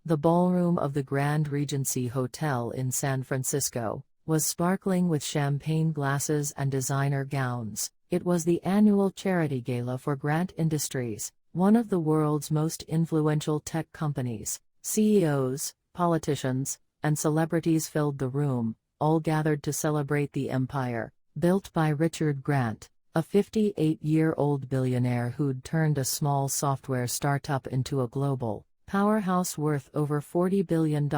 The ballroom of the Grand Regency Hotel in San Francisco was sparkling with champagne glasses and designer gowns. It was the annual charity gala for Grant Industries, one of the world's most influential tech companies. CEOs, politicians, and celebrities filled the room, all gathered to celebrate the empire built by Richard Grant, a 58-year-old billionaire who'd turned a small software startup into a global powerhouse worth over $40 billion.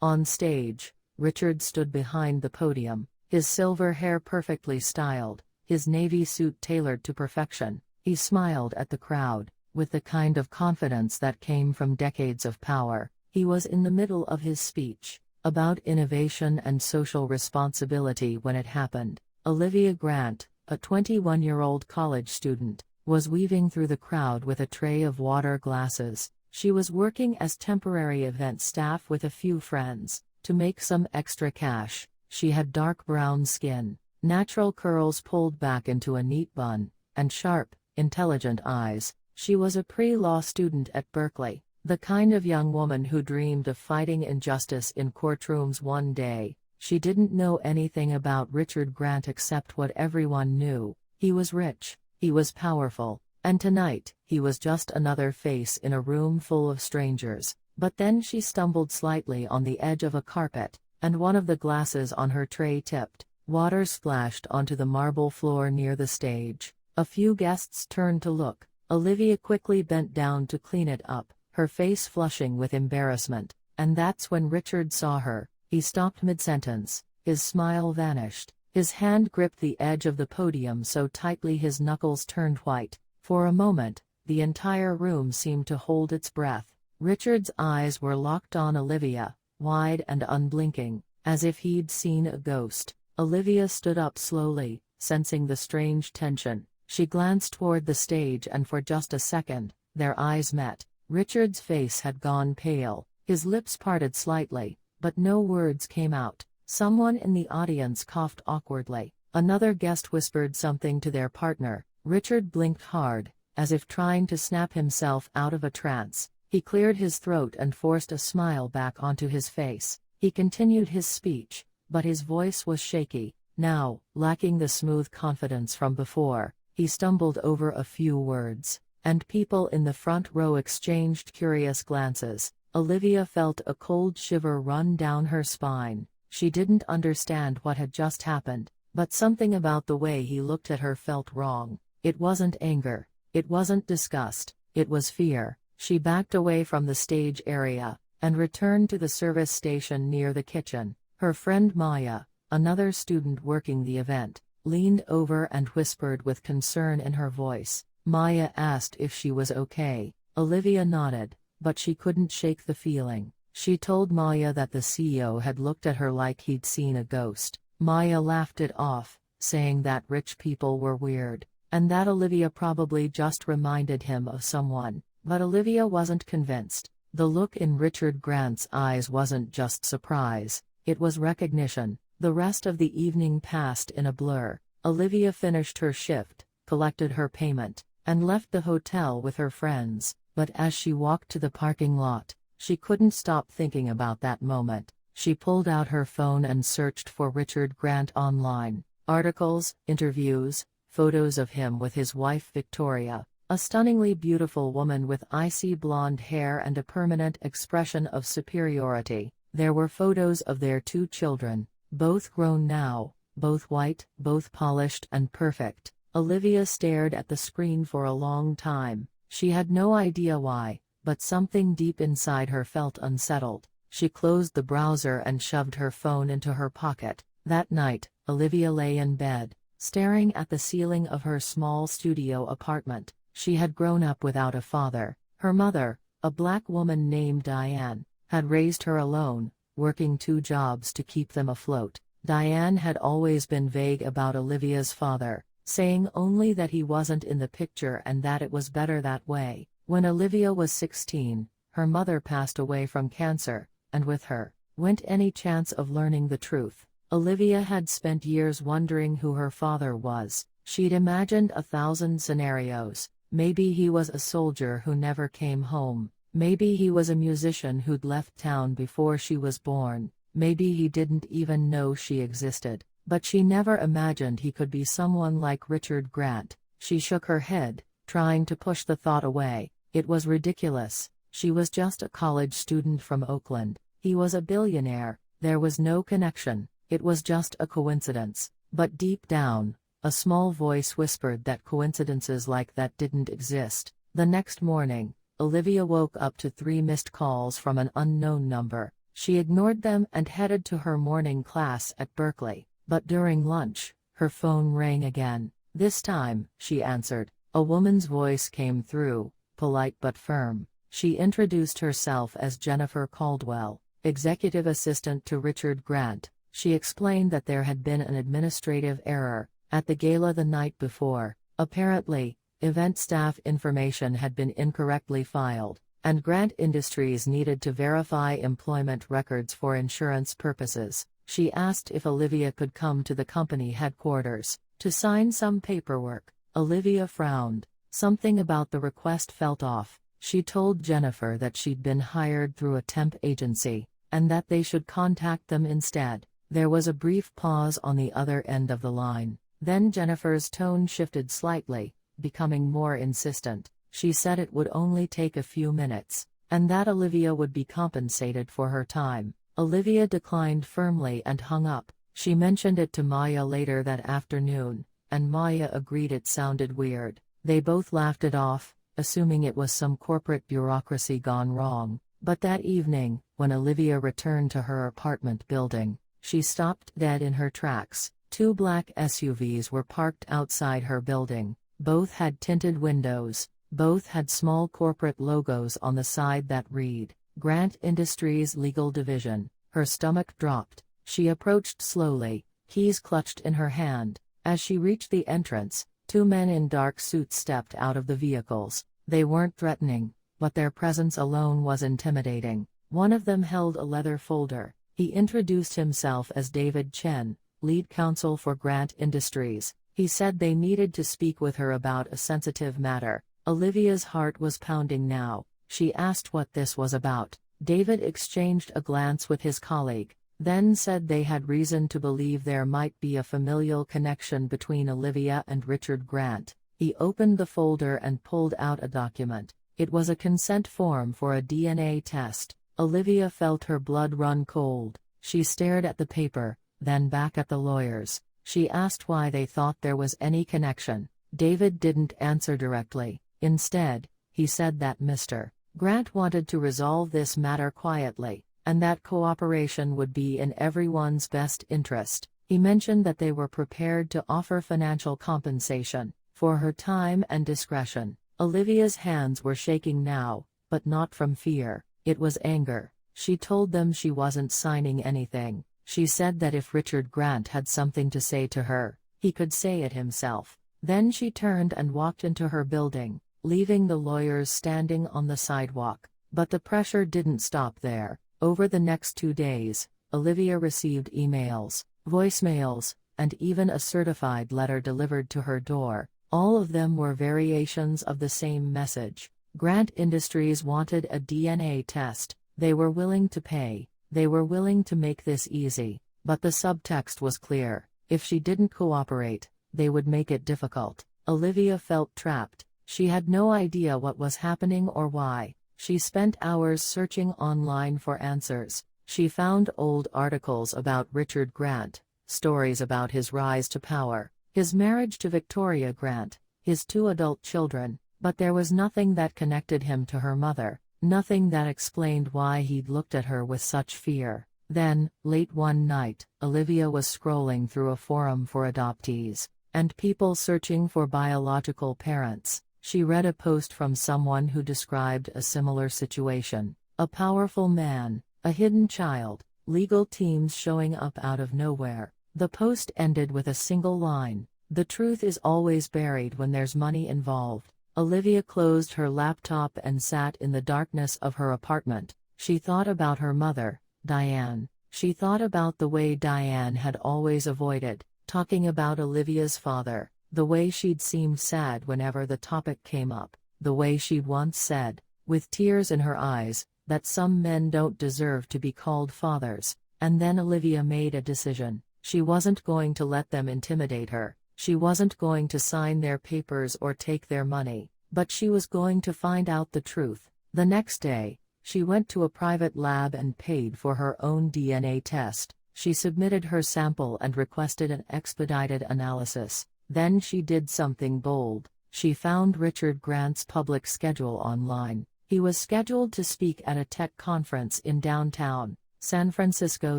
On stage, Richard stood behind the podium, his silver hair perfectly styled, his navy suit tailored to perfection. He smiled at the crowd, with the kind of confidence that came from decades of power. He was in the middle of his speech about innovation and social responsibility when it happened. Olivia Grant, a 21-year-old college student, was weaving through the crowd with a tray of water glasses. She was working as temporary event staff with a few friends to make some extra cash. She had dark brown skin, natural curls pulled back into a neat bun, and sharp, intelligent eyes. She was a pre-law student at Berkeley, the kind of young woman who dreamed of fighting injustice in courtrooms one day. She didn't know anything about Richard Grant except what everyone knew. He was rich, he was powerful, and tonight, he was just another face in a room full of strangers. But then she stumbled slightly on the edge of a carpet, and one of the glasses on her tray tipped. Water splashed onto the marble floor near the stage. A few guests turned to look. Olivia quickly bent down to clean it up, her face flushing with embarrassment. And that's when Richard saw her. He stopped mid-sentence. His smile vanished. His hand gripped the edge of the podium so tightly his knuckles turned white. For a moment, the entire room seemed to hold its breath. Richard's eyes were locked on Olivia, wide and unblinking, as if he'd seen a ghost. Olivia stood up slowly, sensing the strange tension. She glanced toward the stage and for just a second, their eyes met. Richard's face had gone pale, his lips parted slightly, but no words came out. Someone in the audience coughed awkwardly. Another guest whispered something to their partner. Richard blinked hard, as if trying to snap himself out of a trance. He cleared his throat and forced a smile back onto his face. He continued his speech, but his voice was shaky, now, lacking the smooth confidence from before. He stumbled over a few words, and people in the front row exchanged curious glances. Olivia felt a cold shiver run down her spine. She didn't understand what had just happened, but something about the way he looked at her felt wrong. It wasn't anger, it wasn't disgust, it was fear. She backed away from the stage area, and returned to the service station near the kitchen. Her friend Maya, another student working the event, leaned over and whispered with concern in her voice. Maya asked if she was okay. Olivia nodded, but she couldn't shake the feeling. She told Maya that the CEO had looked at her like he'd seen a ghost. Maya laughed it off, saying that rich people were weird, and that Olivia probably just reminded him of someone. But Olivia wasn't convinced. The look in Richard Grant's eyes wasn't just surprise, it was recognition. The rest of the evening passed in a blur. Olivia finished her shift, collected her payment, and left the hotel with her friends. But as she walked to the parking lot, she couldn't stop thinking about that moment. She pulled out her phone and searched for Richard Grant online. Articles, interviews, photos of him with his wife Victoria, a stunningly beautiful woman with icy blonde hair and a permanent expression of superiority. There were photos of their 2 children, both grown now, both white, both polished and perfect. Olivia stared at the screen for a long time. She had no idea why, but something deep inside her felt unsettled. She closed the browser and shoved her phone into her pocket. That night, Olivia lay in bed, staring at the ceiling of her small studio apartment. She had grown up without a father. Her mother, a black woman named Diane, had raised her alone, working 2 jobs to keep them afloat. Diane had always been vague about Olivia's father, saying only that he wasn't in the picture and that it was better that way. When Olivia was 16, her mother passed away from cancer, and with her, went any chance of learning the truth. Olivia had spent years wondering who her father was. She'd imagined 1,000 scenarios. Maybe he was a soldier who never came home. Maybe he was a musician who'd left town before she was born, maybe he didn't even know she existed, but she never imagined he could be someone like Richard Grant. She shook her head, trying to push the thought away. It was ridiculous. She was just a college student from Oakland. He was a billionaire. There was no connection. It was just a coincidence. But deep down, a small voice whispered that coincidences like that didn't exist. The next morning, Olivia woke up to 3 missed calls from an unknown number. She ignored them and headed to her morning class at Berkeley. But during lunch, her phone rang again. This time, she answered. A woman's voice came through, polite but firm. She introduced herself as Jennifer Caldwell, executive assistant to Richard Grant. She explained that there had been an administrative error at the gala the night before. Apparently, event staff information had been incorrectly filed, and Grant Industries needed to verify employment records for insurance purposes. She asked if Olivia could come to the company headquarters to sign some paperwork. Olivia frowned. Something about the request felt off. She told Jennifer that she'd been hired through a temp agency, and that they should contact them instead. There was a brief pause on the other end of the line. Then Jennifer's tone shifted slightly, becoming more insistent. She said it would only take a few minutes, and that Olivia would be compensated for her time. Olivia declined firmly and hung up. She mentioned it to Maya later that afternoon, and Maya agreed it sounded weird. They both laughed it off, assuming it was some corporate bureaucracy gone wrong. But that evening, when Olivia returned to her apartment building, she stopped dead in her tracks. 2 black SUVs were parked outside her building. Both had tinted windows. Both had small corporate logos on the side that read, Grant Industries Legal Division. Her stomach dropped. She approached slowly, keys clutched in her hand. As she reached the entrance, 2 men in dark suits stepped out of the vehicles. They weren't threatening, but their presence alone was intimidating. One of them held a leather folder. He introduced himself as David Chen, lead counsel for Grant Industries. He said they needed to speak with her about a sensitive matter. Olivia's heart was pounding now. She asked what this was about. David exchanged a glance with his colleague, then said they had reason to believe there might be a familial connection between Olivia and Richard Grant. He opened the folder and pulled out a document. It was a consent form for a DNA test. Olivia felt her blood run cold. She stared at the paper, then back at the lawyers. She asked why they thought there was any connection. David didn't answer directly. Instead, he said that Mr. Grant wanted to resolve this matter quietly, and that cooperation would be in everyone's best interest. He mentioned that they were prepared to offer financial compensation for her time and discretion. Olivia's hands were shaking now, but not from fear. It was anger. She told them she wasn't signing anything. She said that if Richard Grant had something to say to her, he could say it himself. Then she turned and walked into her building, leaving the lawyers standing on the sidewalk. But the pressure didn't stop there. Over the next 2 days, Olivia received emails, voicemails, and even a certified letter delivered to her door. All of them were variations of the same message. Grant Industries wanted a DNA test. They were willing to pay. They were willing to make this easy. But the subtext was clear. If she didn't cooperate, they would make it difficult. Olivia felt trapped. She had no idea what was happening or why. She spent hours searching online for answers. She found old articles about Richard Grant, stories about his rise to power, his marriage to Victoria Grant, his 2 adult children, but there was nothing that connected him to her mother, nothing that explained why he'd looked at her with such fear. Then, late one night, Olivia was scrolling through a forum for adoptees, and people searching for biological parents. She read a post from someone who described a similar situation. A powerful man, a hidden child, legal teams showing up out of nowhere. The post ended with a single line: "The truth is always buried when there's money involved." Olivia closed her laptop and sat in the darkness of her apartment. She thought about her mother, Diane. She thought about the way Diane had always avoided talking about Olivia's father, the way she'd seemed sad whenever the topic came up, the way she'd once said, with tears in her eyes, that some men don't deserve to be called fathers. And then Olivia made a decision. She wasn't going to let them intimidate her. She wasn't going to sign their papers or take their money, but she was going to find out the truth. The next day, she went to a private lab and paid for her own DNA test. She submitted her sample and requested an expedited analysis. Then she did something bold. She found Richard Grant's public schedule online. He was scheduled to speak at a tech conference in downtown San Francisco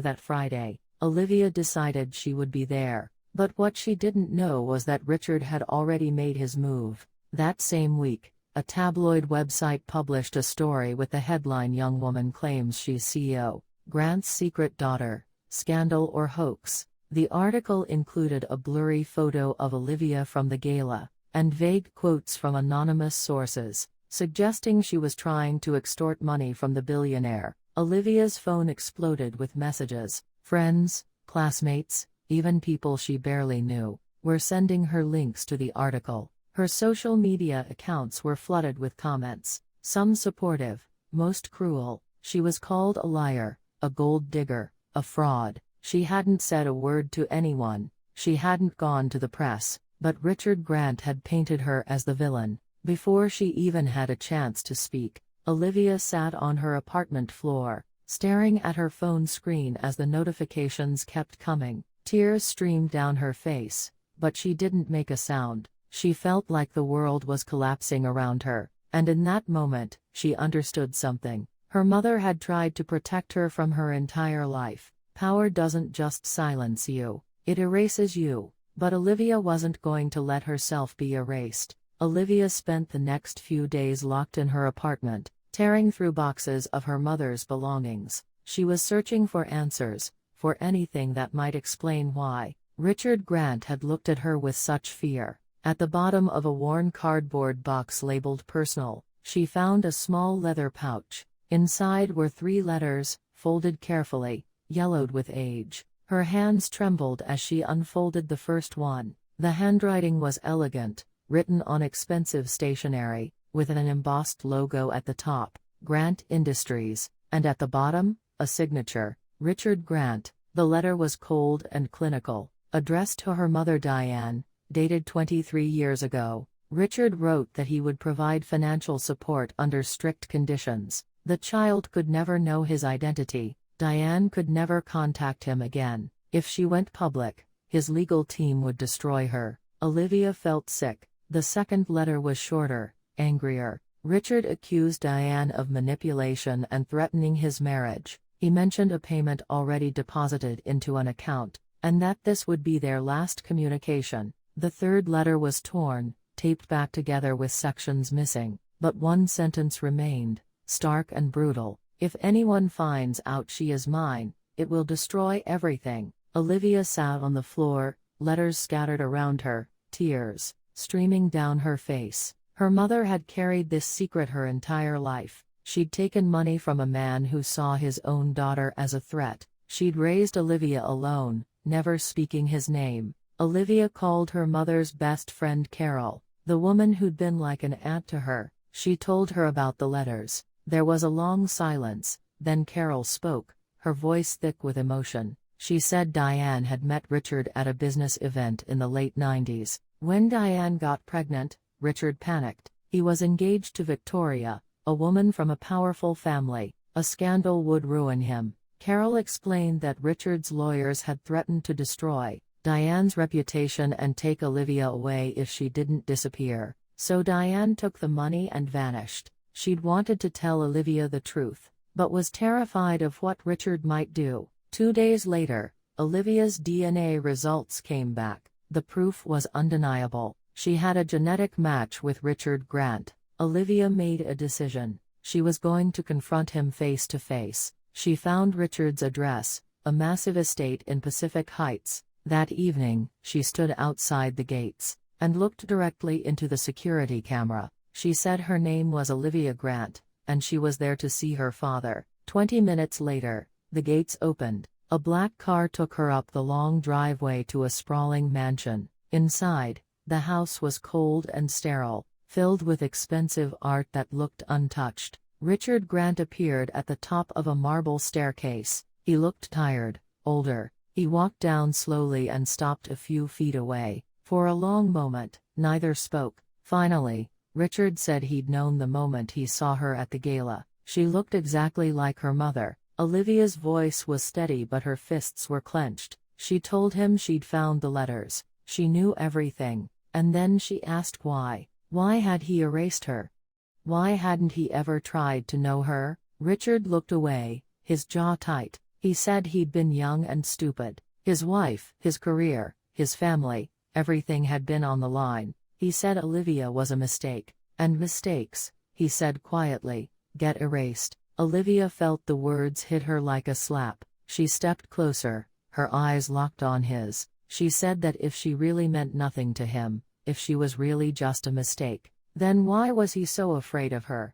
that Friday. Olivia decided she would be there. But what she didn't know was that Richard had already made his move. That same week, a tabloid website published a story with the headline "Young Woman Claims She's CEO, Grant's Secret Daughter, Scandal or Hoax." The article included a blurry photo of Olivia from the gala, and vague quotes from anonymous sources, suggesting she was trying to extort money from the billionaire. Olivia's phone exploded with messages. Friends, classmates, even people she barely knew, were sending her links to the article. Her social media accounts were flooded with comments, some supportive, most cruel. She was called a liar, a gold digger, a fraud. She hadn't said a word to anyone. She hadn't gone to the press, but Richard Grant had painted her as the villain. Before she even had a chance to speak, Olivia sat on her apartment floor, staring at her phone screen as the notifications kept coming. Tears streamed down her face, but she didn't make a sound. She felt like the world was collapsing around her, and in that moment, she understood something. Her mother had tried to protect her from her entire life. Power doesn't just silence you, it erases you. But Olivia wasn't going to let herself be erased. Olivia spent the next few days locked in her apartment, tearing through boxes of her mother's belongings. She was searching for answers, for anything that might explain why Richard Grant had looked at her with such fear. At the bottom of a worn cardboard box labeled "Personal," she found a small leather pouch. Inside were 3 letters, folded carefully, yellowed with age. Her hands trembled as she unfolded the first one. The handwriting was elegant, written on expensive stationery, with an embossed logo at the top, Grant Industries, and at the bottom, a signature, Richard Grant. The letter was cold and clinical, addressed to her mother Diane, dated 23 years ago. Richard wrote that he would provide financial support under strict conditions. The child could never know his identity. Diane could never contact him again. If she went public, his legal team would destroy her. Olivia felt sick. The second letter was shorter, angrier. Richard accused Diane of manipulation and threatening his marriage. He mentioned a payment already deposited into an account, and that this would be their last communication. The third letter was torn, taped back together with sections missing, but one sentence remained, stark and brutal. "If anyone finds out she is mine, it will destroy everything." Olivia sat on the floor, letters scattered around her, tears streaming down her face. Her mother had carried this secret her entire life. She'd taken money from a man who saw his own daughter as a threat. She'd raised Olivia alone, never speaking his name. Olivia called her mother's best friend Carol, the woman who'd been like an aunt to her. She told her about the letters. There was a long silence, then Carol spoke, her voice thick with emotion. She said Diane had met Richard at a business event in the late 90s. When Diane got pregnant, Richard panicked. He was engaged to Victoria, a woman from a powerful family. A scandal would ruin him. Carol explained that Richard's lawyers had threatened to destroy Diane's reputation and take Olivia away if she didn't disappear. So Diane took the money and vanished. She'd wanted to tell Olivia the truth, but was terrified of what Richard might do. 2 days later, Olivia's DNA results came back. The proof was undeniable. She had a genetic match with Richard Grant. Olivia made a decision. She was going to confront him face to face. She found Richard's address, a massive estate in Pacific Heights. That evening, she stood outside the gates and looked directly into the security camera. She said her name was Olivia Grant, and she was there to see her father. 20 minutes later, the gates opened. A black car took her up the long driveway to a sprawling mansion. Inside, the house was cold and sterile, filled with expensive art that looked untouched. Richard Grant appeared at the top of a marble staircase. He looked tired, older. He walked down slowly and stopped a few feet away. For a long moment, neither spoke. Finally, Richard said he'd known the moment he saw her at the gala. She looked exactly like her mother. Olivia's voice was steady but her fists were clenched. She told him she'd found the letters. She knew everything. And then she asked why. Why had he erased her? Why hadn't he ever tried to know her? Richard looked away, his jaw tight. He said he'd been young and stupid. His wife, his career, his family, everything had been on the line. He said Olivia was a mistake. And mistakes, he said quietly, get erased. Olivia felt the words hit her like a slap. She stepped closer, her eyes locked on his. She said that if she really meant nothing to him, if she was really just a mistake, then why was he so afraid of her?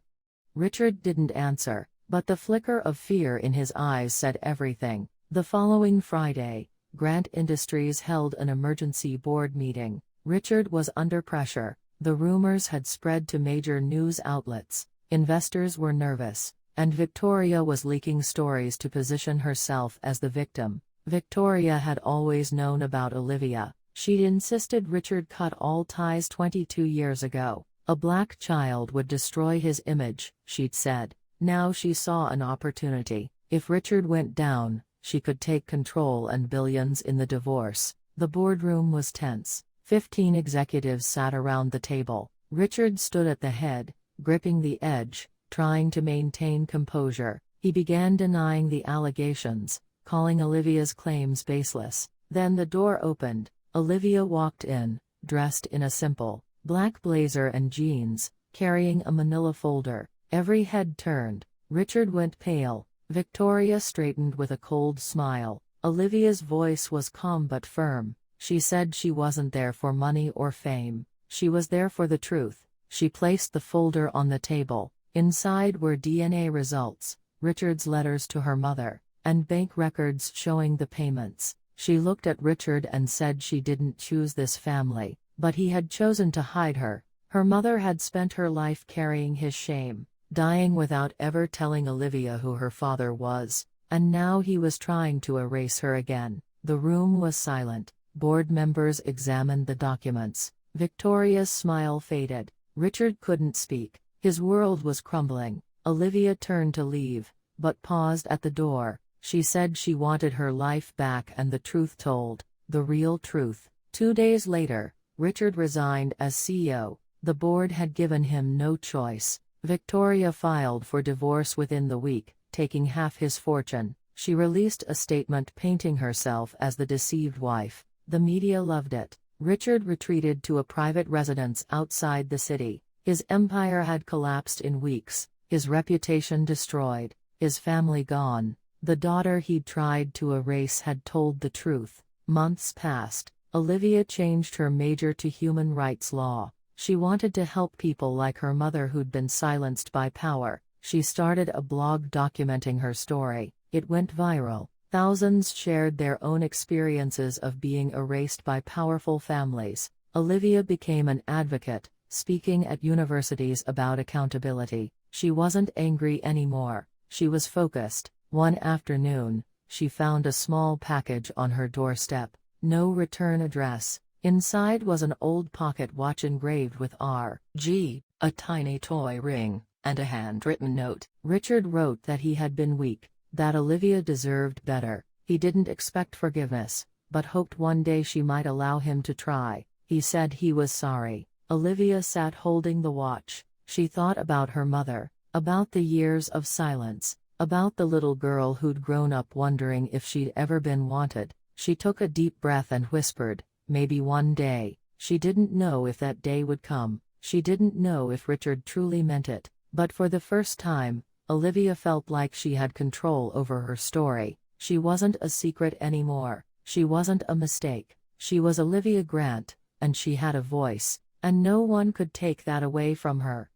Richard didn't answer, but the flicker of fear in his eyes said everything. The following Friday, Grant Industries held an emergency board meeting. Richard was under pressure. The rumors had spread to major news outlets. Investors were nervous, and Victoria was leaking stories to position herself as the victim. Victoria had always known about Olivia. She'd insisted Richard cut all ties 22 years ago. A black child would destroy his image, she'd said. Now she saw an opportunity. If Richard went down, she could take control and billions in the divorce. The boardroom was tense. 15 executives sat around the table. Richard stood at the head, gripping the edge, trying to maintain composure. He began denying the allegations, calling Olivia's claims baseless. Then the door opened. Olivia walked in, dressed in a simple, black blazer and jeans, carrying a manila folder. Every head turned. Richard went pale. Victoria straightened with a cold smile. Olivia's voice was calm but firm. She said she wasn't there for money or fame. She was there for the truth. She placed the folder on the table. Inside were DNA results, Richard's letters to her mother, and bank records showing the payments. She looked at Richard and said she didn't choose this family, but he had chosen to hide her. Her mother had spent her life carrying his shame, dying without ever telling Olivia who her father was, and now he was trying to erase her again. The room was silent. Board members examined the documents. Victoria's smile faded. Richard couldn't speak. His world was crumbling. Olivia turned to leave, but paused at the door. She said she wanted her life back and the truth told, the real truth. 2 days later, Richard resigned as CEO. The board had given him no choice. Victoria filed for divorce within the week, taking half his fortune. She released a statement painting herself as the deceived wife. The media loved it. Richard retreated to a private residence outside the city. His empire had collapsed in weeks, his reputation destroyed, his family gone. The daughter he'd tried to erase had told the truth. Months passed. Olivia changed her major to human rights law. She wanted to help people like her mother who'd been silenced by power. She started a blog documenting her story. It went viral. Thousands shared their own experiences of being erased by powerful families. Olivia became an advocate, speaking at universities about accountability. She wasn't angry anymore. She was focused. One afternoon, she found a small package on her doorstep. No return address. Inside was an old pocket watch engraved with R.G., a tiny toy ring, and a handwritten note. Richard wrote that he had been weak, that Olivia deserved better. He didn't expect forgiveness, but hoped one day she might allow him to try. He said he was sorry. Olivia sat holding the watch. She thought about her mother, about the years of silence, about the little girl who'd grown up wondering if she'd ever been wanted. She took a deep breath and whispered, maybe one day. She didn't know if that day would come. She didn't know if Richard truly meant it. But for the first time, Olivia felt like she had control over her story. She wasn't a secret anymore. She wasn't a mistake. She was Olivia Grant, and she had a voice, and no one could take that away from her.